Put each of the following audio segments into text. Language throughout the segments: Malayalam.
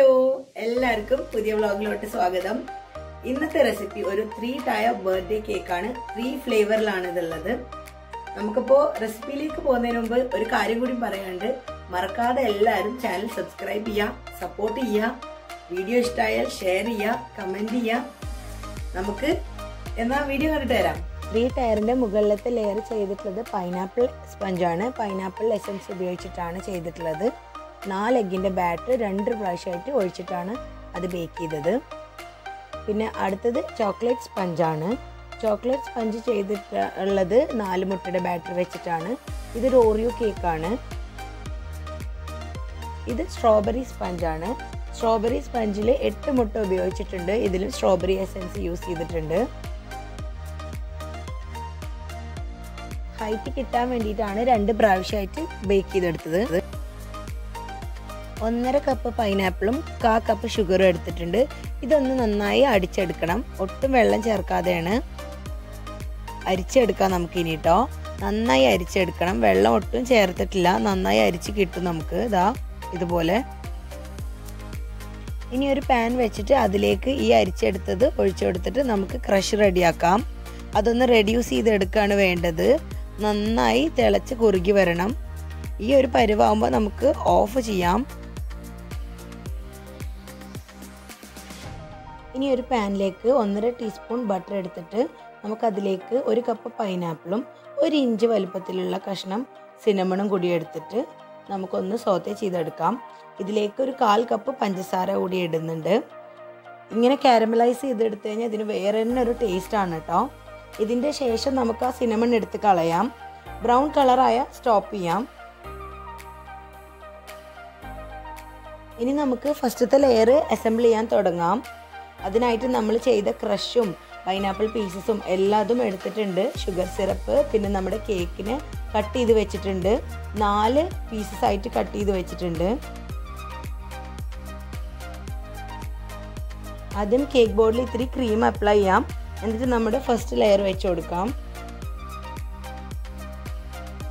ഹലോ എല്ലാവർക്കും പുതിയ വ്ളോഗിലോട്ട് സ്വാഗതം. ഇന്നത്തെ റെസിപ്പി ഒരു 3 ടയർ ബർത്ത്ഡേ കേക്കാണ്. 3 ഫ്ലേവറിലാണ് ഇതുള്ളത്. നമുക്കിപ്പോ റെസിപ്പിയിലേക്ക് പോകുന്നതിന് മുമ്പ് ഒരു കാര്യം കൂടി പറയാനുണ്ട്. മറക്കാതെ എല്ലാവരും ചാനൽ സബ്സ്ക്രൈബ് ചെയ്യുക, സപ്പോർട്ട് ചെയ്യുക, വീഡിയോ ഇഷ്ടമായാൽ ഷെയർ ചെയ്യുക, കമന്റ് ചെയ്യുക. നമുക്ക് എന്നാ വീഡിയോ കണ്ടിട്ട് വരാം. 3 ടയറിന്റെ മുകളിലത്തെ ലെയർ ചെയ്തിട്ടുള്ളത് പൈനാപ്പിൾ സ്പഞ്ചാണ്. പൈനാപ്പിൾ എസൻസ് ഉപയോഗിച്ചിട്ടാണ് ചെയ്തിട്ടുള്ളത്. 4 എഗ്ഗിന്റെ ബാറ്റർ 2 പ്രാവശ്യമായിട്ട് ഒഴിച്ചിട്ടാണ് അത് ബേക്ക് ചെയ്തത്. പിന്നെ അടുത്തത് ചോക്ലേറ്റ് സ്പഞ്ചാണ്. ചോക്ലേറ്റ് സ്പഞ്ച് ചെയ്തിട്ടുള്ളത് 4 മുട്ടയുടെ ബാറ്റർ വെച്ചിട്ടാണ്. ഇതൊരു ഓറിയോ കേക്കാണ്. ഇത് സ്ട്രോബെറി സ്പഞ്ചാണ്. സ്ട്രോബെറി സ്പഞ്ചിൽ 8 മുട്ട ഉപയോഗിച്ചിട്ടുണ്ട്. ഇതിലും സ്ട്രോബെറി എസൻസ് യൂസ് ചെയ്തിട്ടുണ്ട്. ഹൈറ്റ് കിട്ടാൻ വേണ്ടിയിട്ടാണ് 2 പ്രാവശ്യമായിട്ട് ബേക്ക് ചെയ്തെടുത്തത്. 1.5 കപ്പ് പൈനാപ്പിളും 1/4 കപ്പ് ഷുഗറും എടുത്തിട്ടുണ്ട്. ഇതൊന്ന് നന്നായി അടിച്ചെടുക്കണം. ഒട്ടും വെള്ളം ചേർക്കാതെയാണ് അരിച്ചെടുക്കാം നമുക്കിനി കേട്ടോ. നന്നായി അരിച്ചെടുക്കണം. വെള്ളം ഒട്ടും ചേർത്തിട്ടില്ല. നന്നായി അരിച്ച് കിട്ടും നമുക്ക്. ഇതാ ഇതുപോലെ. ഇനി ഒരു പാൻ വെച്ചിട്ട് അതിലേക്ക് ഈ അരിച്ചെടുത്തത് ഒഴിച്ചു കൊടുത്തിട്ട് നമുക്ക് ക്രഷ് റെഡിയാക്കാം. അതൊന്ന് റെഡ്യൂസ് ചെയ്തെടുക്കുകയാണ് വേണ്ടത്. നന്നായി തിളച്ച് കുറുകി വരണം. ഈ ഒരു പരുവാകുമ്പോൾ നമുക്ക് ഓഫ് ചെയ്യാം. ഇനി ഒരു പാനിലേക്ക് 1.5 ടീസ്പൂൺ ബട്ടർ എടുത്തിട്ട് നമുക്കതിലേക്ക് 1 കപ്പ് പൈനാപ്പിളും 1 ഇഞ്ച് വലുപ്പത്തിലുള്ള കഷ്ണം സിനമണും കൂടി എടുത്തിട്ട് നമുക്കൊന്ന് സോത്തേ ചെയ്തെടുക്കാം. ഇതിലേക്ക് ഒരു 1/4 കപ്പ് പഞ്ചസാര കൂടി ഇടുന്നുണ്ട്. ഇങ്ങനെ കാരമലൈസ് ചെയ്തെടുത്തു കഴിഞ്ഞാൽ ഇതിന് വേറെ തന്നെ ഒരു ടേസ്റ്റാണ് കേട്ടോ. ഇതിൻ്റെ ശേഷം നമുക്ക് ആ സിനമൺ എടുത്ത് കളയാം. ബ്രൗൺ കളറായ സ്റ്റോപ്പ് ചെയ്യാം. ഇനി നമുക്ക് ഫസ്റ്റത്തെ ലെയർ അസംബിൾ ചെയ്യാൻ തുടങ്ങാം. അതിനായിട്ട് നമ്മൾ ചെയ്ത ക്രഷും പൈനാപ്പിൾ പീസസും എല്ലാതും എടുത്തിട്ടുണ്ട്. ഷുഗർ സിറപ്പ്, പിന്നെ നമ്മുടെ കേക്കിന് കട്ട് ചെയ്ത് വെച്ചിട്ടുണ്ട്. 4 പീസസ് ആയിട്ട് കട്ട് ചെയ്ത് വെച്ചിട്ടുണ്ട്. ആദ്യം കേക്ക് ബോർഡിൽ ഇത്തിരി ക്രീം അപ്ലൈ ചെയ്യാം. എന്നിട്ട് നമ്മുടെ ഫസ്റ്റ് ലെയർ വെച്ച് കൊടുക്കാം.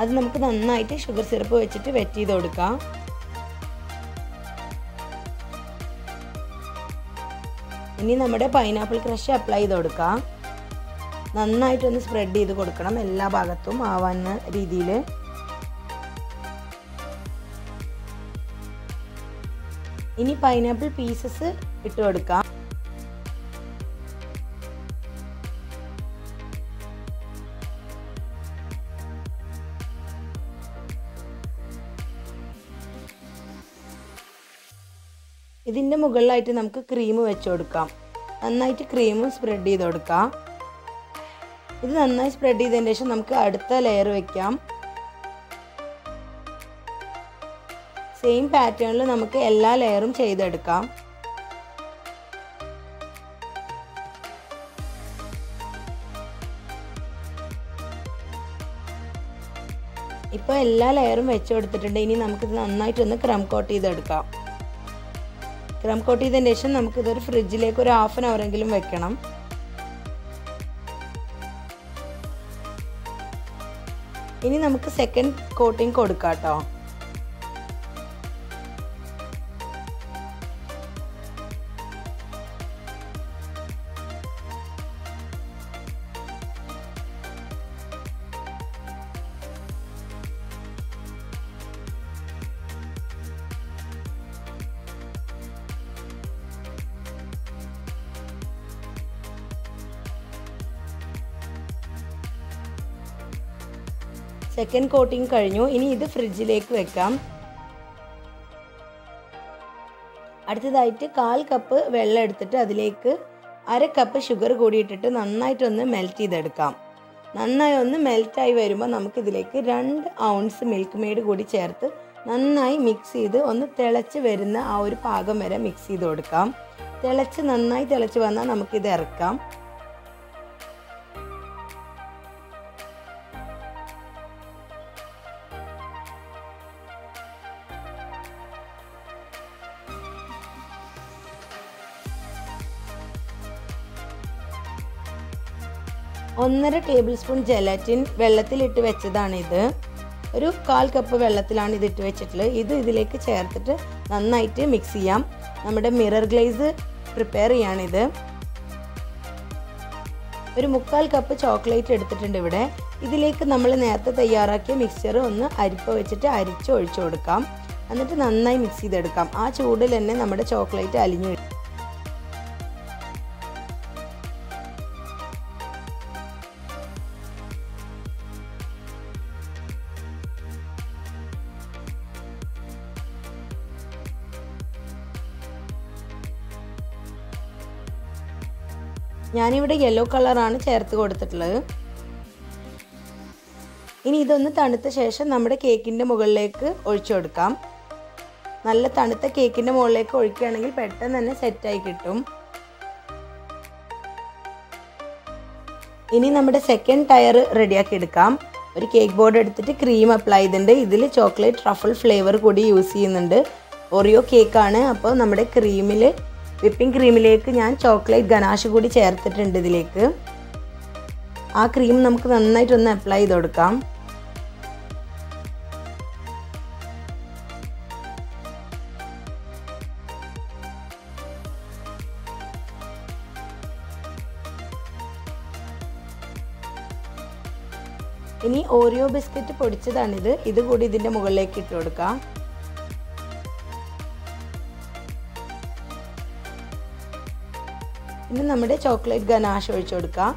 അത് നമുക്ക് നന്നായിട്ട് ഷുഗർ സിറപ്പ് വെച്ചിട്ട് വെറ്റ് ചെയ്ത് കൊടുക്കാം. ഇനി നമ്മുടെ പൈനാപ്പിൾ ക്രഷ് അപ്ലൈ ചെയ്ത് കൊടുക്കാം. നന്നായിട്ടൊന്ന് സ്പ്രെഡ് ചെയ്ത് കൊടുക്കണം, എല്ലാ ഭാഗത്തും ആവാവുന്ന രീതിയിൽ. ഇനി പൈനാപ്പിൾ പീസസ് ഇട്ട് കൊടുക്കാം. ഇതിൻ്റെ മുകളിലായിട്ട് നമുക്ക് ക്രീം വെച്ച് കൊടുക്കാം. നന്നായിട്ട് ക്രീമും സ്പ്രെഡ് ചെയ്ത് കൊടുക്കാം. ഇത് നന്നായി സ്പ്രെഡ് ചെയ്തതിന് ശേഷം നമുക്ക് അടുത്ത ലെയർ വെക്കാം. സെയിം പാറ്റേണിൽ നമുക്ക് എല്ലാ ലെയറും ചെയ്തെടുക്കാം. ഇപ്പോൾ എല്ലാ ലെയറും വെച്ച് കൊടുത്തിട്ടുണ്ട്. ഇനി നമുക്കിത് നന്നായിട്ടൊന്ന് ക്രം കോട്ട് ചെയ്തെടുക്കാം. ക്രം കോട്ട് ചെയ്തതിന് ശേഷം നമുക്കിതൊരു ഫ്രിഡ്ജിലേക്ക് ഒരു 1/2 hour എങ്കിലും വെക്കണം. ഇനി നമുക്ക് സെക്കൻഡ് കോട്ടിംഗ് കൊടുക്കാം കേട്ടോ. സെക്കൻഡ് കോട്ടിംഗ് കഴിഞ്ഞു. ഇനി ഇത് ഫ്രിഡ്ജിലേക്ക് വെക്കാം. അടുത്തതായിട്ട് 1/4 കപ്പ് വെള്ളം എടുത്തിട്ട് അതിലേക്ക് 1/2 കപ്പ് ഷുഗർ കൂടി ഇട്ടിട്ട് നന്നായിട്ടൊന്ന് മെൽറ്റ് ചെയ്തെടുക്കാം. നന്നായി ഒന്ന് മെൽറ്റായി വരുമ്പോൾ നമുക്കിതിലേക്ക് 2 ഔൺസ് മിൽക്ക് മെയ്ഡ് കൂടി ചേർത്ത് നന്നായി മിക്സ് ചെയ്ത് ഒന്ന് തിളച്ച് വരുന്ന ആ ഒരു പാകം വരെ മിക്സ് ചെയ്ത് കൊടുക്കാം. നന്നായി തിളച്ച് വന്നാൽ നമുക്കിത് ഇറക്കാം. ഒന്നര ടേബിൾ സ്പൂൺ ജെലാറ്റിൻ വെള്ളത്തിലിട്ട് വെച്ചതാണിത്. ഒരു 1/4 കപ്പ് വെള്ളത്തിലാണ് ഇതിട്ട് വെച്ചിട്ടുള്ളത്. ഇത് ഇതിലേക്ക് ചേർത്തിട്ട് നന്നായിട്ട് മിക്സ് ചെയ്യാം. നമ്മുടെ മിറർ ഗ്ലേസ് പ്രിപ്പയർ ചെയ്യാണിത്. ഒരു 1/4 കപ്പ് ചോക്ലേറ്റ് എടുത്തിട്ടുണ്ട് ഇവിടെ. ഇതിലേക്ക് നമ്മൾ നേരത്തെ തയ്യാറാക്കിയ മിക്സ്ചർ ഒന്ന് അരിപ്പ വെച്ചിട്ട് അരിച്ച് ഒഴിച്ചു കൊടുക്കാം. എന്നിട്ട് നന്നായി മിക്സ് ചെയ്തെടുക്കാം. ആ ചൂടിൽ തന്നെ നമ്മുടെ ചോക്ലേറ്റ് അലിഞ്ഞു. ഞാനിവിടെ യെല്ലോ കളറാണ് ചേർത്ത് കൊടുത്തിട്ടുള്ളത്. ഇനി ഇതൊന്ന് തണുത്ത ശേഷം നമ്മുടെ കേക്കിൻ്റെ മുകളിലേക്ക് ഒഴിച്ചു കൊടുക്കാം. നല്ല തണുത്ത കേക്കിൻ്റെ മുകളിലേക്ക് ഒഴിക്കുകയാണെങ്കിൽ പെട്ടെന്ന് തന്നെ സെറ്റായി കിട്ടും. ഇനി നമ്മുടെ സെക്കൻഡ് ടയർ റെഡിയാക്കി എടുക്കാം. ഒരു കേക്ക് ബോർഡ് എടുത്തിട്ട് ക്രീം അപ്ലൈ ചെയ്തിട്ടുണ്ട്. ഇതിൽ ചോക്ലേറ്റ് ട്രഫിൾ ഫ്ലേവർ കൂടി യൂസ് ചെയ്യുന്നുണ്ട്. ഓറിയോ കേക്കാണ്. അപ്പോൾ നമ്മുടെ വിപ്പിംഗ് ക്രീമിലേക്ക് ഞാൻ ചോക്ലേറ്റ് ഗനാഷ് കൂടി ചേർത്തിട്ടുണ്ട് ഇതിലേക്ക്. ആ ക്രീം നമുക്ക് നന്നായിട്ടൊന്ന് അപ്ലൈ ചെയ്ത് കൊടുക്കാം. ഇനി ഓറിയോ ബിസ്ക്കറ്റ് പൊടിച്ചതാണിത്. ഇത് കൂടി ഇതിൻ്റെ മുകളിലേക്ക് ഇട്ട് കൊടുക്കാം. ഇനി നമ്മുടെ ചോക്ലേറ്റ് ഗനാഷ് ഒഴിച്ചു കൊടുക്കാം.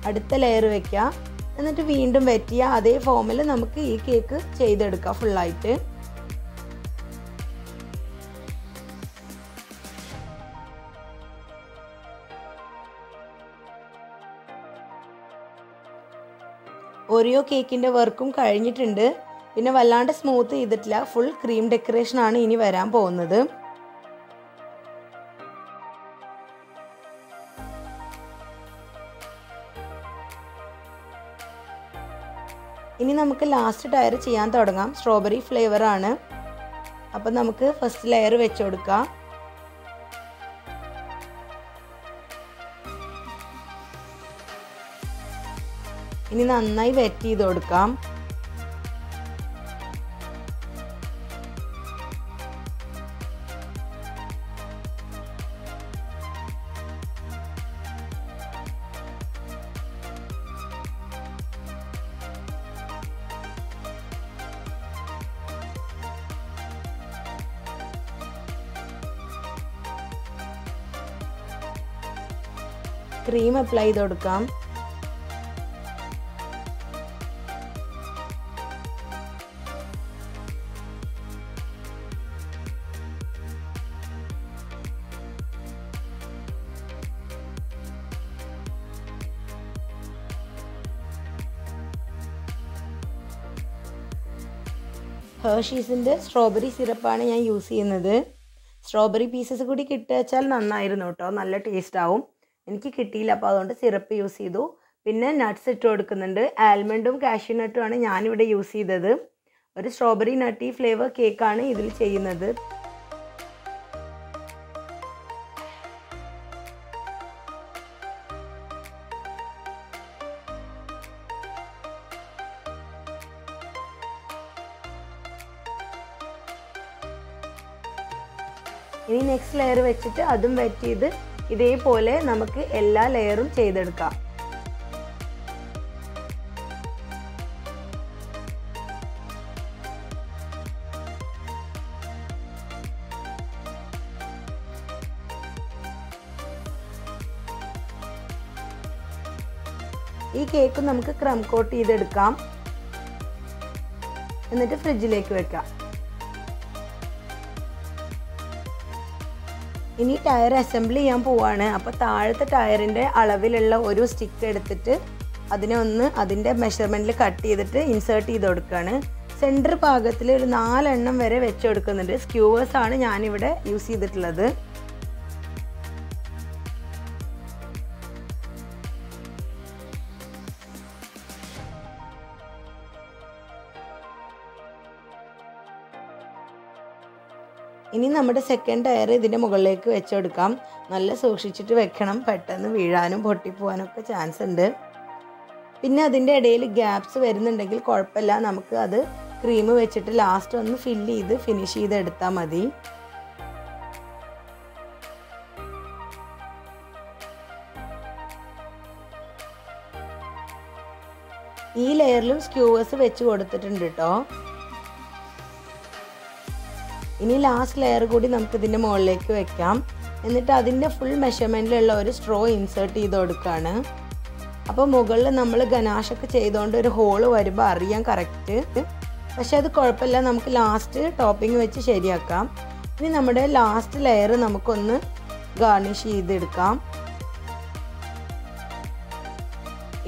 അടുത്ത ലെയർ വെക്കാം. എന്നിട്ട് വീണ്ടും വെറ്റ് ചെയ്യുക. അതേ ഫോമിൽ നമുക്ക് ഈ കേക്ക് ചെയ്തെടുക്കാം ഫുള്ളായിട്ട്. ഓറിയോ കേക്കിൻ്റെ വർക്കും കഴിഞ്ഞിട്ടുണ്ട്. പിന്നെ വല്ലാണ്ട് സ്മൂത്ത് ചെയ്തിട്ടില്ല. ഫുൾ ക്രീം ഡെക്കറേഷൻ ആണ് ഇനി വരാൻ പോകുന്നത്. ഇനി നമുക്ക് ലാസ്റ്റ് ടയർ ചെയ്യാൻ തുടങ്ങാം. സ്ട്രോബെറി ഫ്ലേവർ ആണ്. അപ്പം നമുക്ക് ഫസ്റ്റ് ലെയർ വെച്ച് കൊടുക്കാം. ഇനി നന്നായി വെറ്റ് ചെയ്ത് കൊടുക്കാം. ക്രീം അപ്ലൈ ചെയ്ത് കൊടുക്കാം. ഹെർഷീസിൻ്റെ സ്ട്രോബെറി സിറപ്പാണ് ഞാൻ യൂസ് ചെയ്യുന്നത്. സ്ട്രോബെറി പീസസ് കൂടി കിട്ടുവച്ചാൽ നന്നായിരുന്നു കേട്ടോ. നല്ല ടേസ്റ്റ് ആവും. എനിക്ക് കിട്ടിയില്ല, അപ്പോൾ അതുകൊണ്ട് സിറപ്പ് യൂസ് ചെയ്തു. പിന്നെ നട്ട്സ് ഇട്ട് കൊടുക്കുന്നുണ്ട്. ആൽമണ്ടും കാഷ്യൂ നട്ടുമാണ് ഞാനിവിടെ യൂസ് ചെയ്തത്. ഒരു സ്ട്രോബെറി നട്ടി ഫ്ലേവർ കേക്കാണ് ഇതിൽ ചെയ്യുന്നത്. ഇനി നെക്സ്റ്റ് ലെയർ വെച്ചിട്ട് അതും വെറ്റ് ചെയ്ത് ഇതേപോലെ നമുക്ക് എല്ലാ ലെയറും ചെയ്തെടുക്കാം. ഈ കേക്ക് നമുക്ക് ക്രം കോട്ട് ചെയ്തെടുക്കാം. എന്നിട്ട് ഫ്രിഡ്ജിലേക്ക് വെക്കാം. ഇനി ടയർ അസംബിൾ ചെയ്യാൻ പോവാണ്. അപ്പോൾ താഴത്തെ ടയറിൻ്റെ അളവിലുള്ള ഒരു സ്റ്റിക്ക് എടുത്തിട്ട് അതിൻ്റെ മെഷർമെൻറ്റിൽ കട്ട് ചെയ്തിട്ട് ഇൻസേർട്ട് ചെയ്ത് കൊടുക്കുകയാണ്. സെൻറ്റർ ഭാഗത്തിൽ ഒരു 4 എണ്ണം വരെ വെച്ച് കൊടുക്കുന്നുണ്ട്. സ്ക്യൂവേഴ്സാണ് ഞാനിവിടെ യൂസ് ചെയ്തിട്ടുള്ളത്. ഇനി നമ്മുടെ സെക്കൻഡ് ടയർ ഇതിൻ്റെ മുകളിലേക്ക് വെച്ച് കൊടുക്കാം. നല്ല സൂക്ഷിച്ചിട്ട് വെക്കണം. പെട്ടെന്ന് വീഴാനും പൊട്ടിപ്പോവാനും ഒക്കെ ചാൻസ് ഉണ്ട്. പിന്നെ അതിൻ്റെ ഇടയിൽ ഗ്യാപ്സ് വരുന്നുണ്ടെങ്കിൽ കുഴപ്പമില്ല, നമുക്ക് അത് ക്രീം വെച്ചിട്ട് ലാസ്റ്റ് ഒന്ന് ഫില്ല് ചെയ്ത് ഫിനിഷ് ചെയ്തെടുത്താൽ മതി. ഈ ലെയറിലും സ്ക്യൂവേഴ്സ് വെച്ച് കൊടുത്തിട്ടുണ്ട് കേട്ടോ. ഇനി ലാസ്റ്റ് ലെയർ കൂടി നമുക്ക് ഇതിൻ്റെ മുകളിലേക്ക് വെക്കാം. എന്നിട്ട് അതിൻ്റെ ഫുൾ മെഷർമെൻറ്റിലുള്ള ഒരു സ്ട്രോ ഇൻസേർട്ട് ചെയ്ത് കൊടുക്കുകയാണ്. അപ്പോൾ മുകളിൽ നമ്മൾ ഗനാഷൊക്കെ ചെയ്തുകൊണ്ട് ഒരു ഹോള് വരുമ്പോൾ അറിയാം കറക്റ്റ്. പക്ഷെ അത് കുഴപ്പമില്ല, നമുക്ക് ലാസ്റ്റ് ടോപ്പിംഗ് വെച്ച് ശരിയാക്കാം. ഇനി നമ്മുടെ ലാസ്റ്റ് ലെയർ നമുക്കൊന്ന് ഗാർണിഷ് ചെയ്തെടുക്കാം.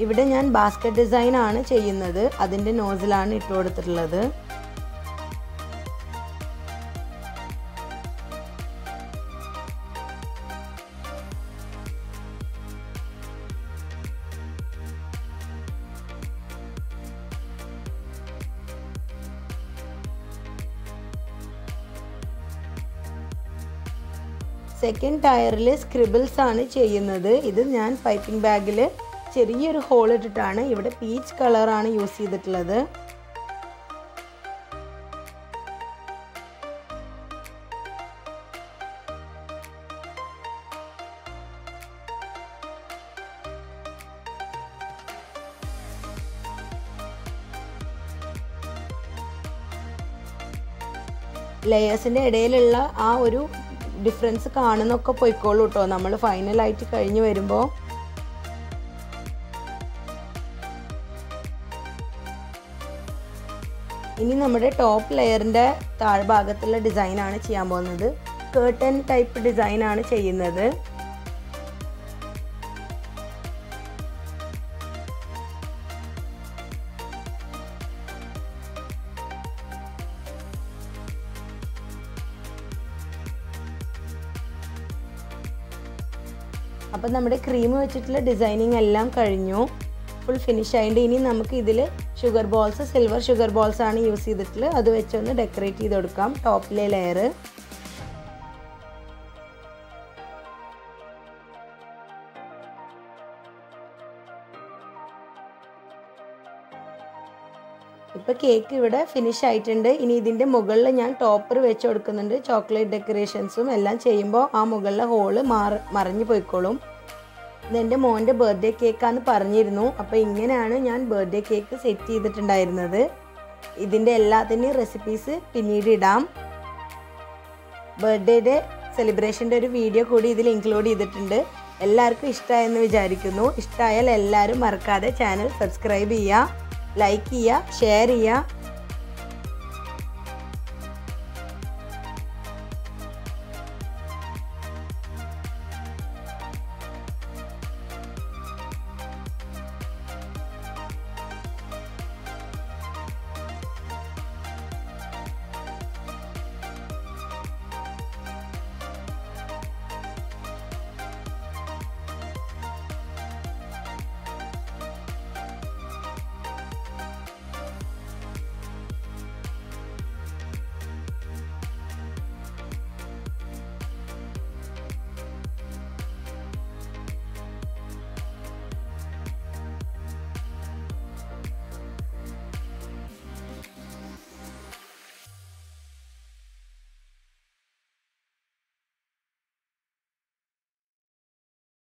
ഇവിടെ ഞാൻ ബാസ്ക്കറ്റ് ഡിസൈൻ ആണ് ചെയ്യുന്നത്, അതിൻ്റെ നോസിലാണ് ഇട്ട് കൊടുത്തിട്ടുള്ളത്. സെക്കൻഡ് ടയറിൽ സ്ക്രിബിൾസ് ആണ് ചെയ്യുന്നത്. ഇത് ഞാൻ പൈപ്പിംഗ് ബാഗിൽ ചെറിയൊരു ഹോൾ ഇട്ടിട്ടാണ്. ഇവിടെ പീച്ച് കളറാണ് യൂസ് ചെയ്തിട്ടുള്ളത്. ലെയേഴ്സിൻ്റെ ഇടയിലുള്ള ആ ഒരു ഡിഫറൻസ് കാണുന്നൊക്കെ പോയിക്കോളൂ കേട്ടോ നമ്മൾ ഫൈനലായിട്ട് കഴിഞ്ഞ് വരുമ്പോൾ. ഇനി നമ്മുടെ ടോപ്പ് ലെയറിൻ്റെ താഴ്ഭാഗത്തുള്ള ഡിസൈനാണ് ചെയ്യാൻ പോകുന്നത്. കേർട്ടൻ ടൈപ്പ് ഡിസൈനാണ് ചെയ്യുന്നത്. അപ്പം നമ്മുടെ ക്രീം വെച്ചിട്ടുള്ള ഡിസൈനിങ് എല്ലാം കഴിഞ്ഞു, ഫുൾ ഫിനിഷ് ആയിട്ട്. ഇനി നമുക്ക് ഇതിൽ sugar balls, silver sugar balls ആണ് യൂസ് ചെയ്തിട്ടുള്ളത്. അത് വെച്ചൊന്ന് ഡെക്കറേറ്റ് ചെയ്ത് കൊടുക്കാം ടോപ്പിലെ ലെയർ. ഇപ്പോൾ കേക്ക് ഇവിടെ ഫിനിഷ് ആയിട്ടുണ്ട്. ഇനി ഇതിൻ്റെ മുകളിൽ ഞാൻ ടോപ്പർ വെച്ച് കൊടുക്കുന്നുണ്ട്. ചോക്ലേറ്റ് ഡെക്കറേഷൻസും എല്ലാം ചെയ്യുമ്പോൾ ആ മുകളിലെ ഹോള് മറിഞ്ഞു പോയിക്കോളും. ഇതെൻ്റെ മോൻ്റെ ബർത്ത്ഡേ കേക്കാന്ന് പറഞ്ഞിരുന്നു. അപ്പോൾ ഇങ്ങനെയാണ് ഞാൻ ബർത്ത്ഡേ കേക്ക് സെറ്റ് ചെയ്തിട്ടുണ്ടായിരുന്നത്. ഇതിൻ്റെ എല്ലാത്തിൻ്റെയും റെസിപ്പീസ് പിന്നീട് ഇടാം. ബർത്ത്ഡേയുടെ സെലിബ്രേഷൻ്റെ ഒരു വീഡിയോ കൂടി ഇതിൽ ഇൻക്ലൂഡ് ചെയ്തിട്ടുണ്ട്. എല്ലാവർക്കും ഇഷ്ടമായെന്ന് വിചാരിക്കുന്നു. ഇഷ്ടമായാൽ എല്ലാവരും മറക്കാതെ ചാനൽ സബ്സ്ക്രൈബ് ചെയ്യുക, ലൈക്ക് ചെയ്യുക, ഷെയർ ചെയ്യുക.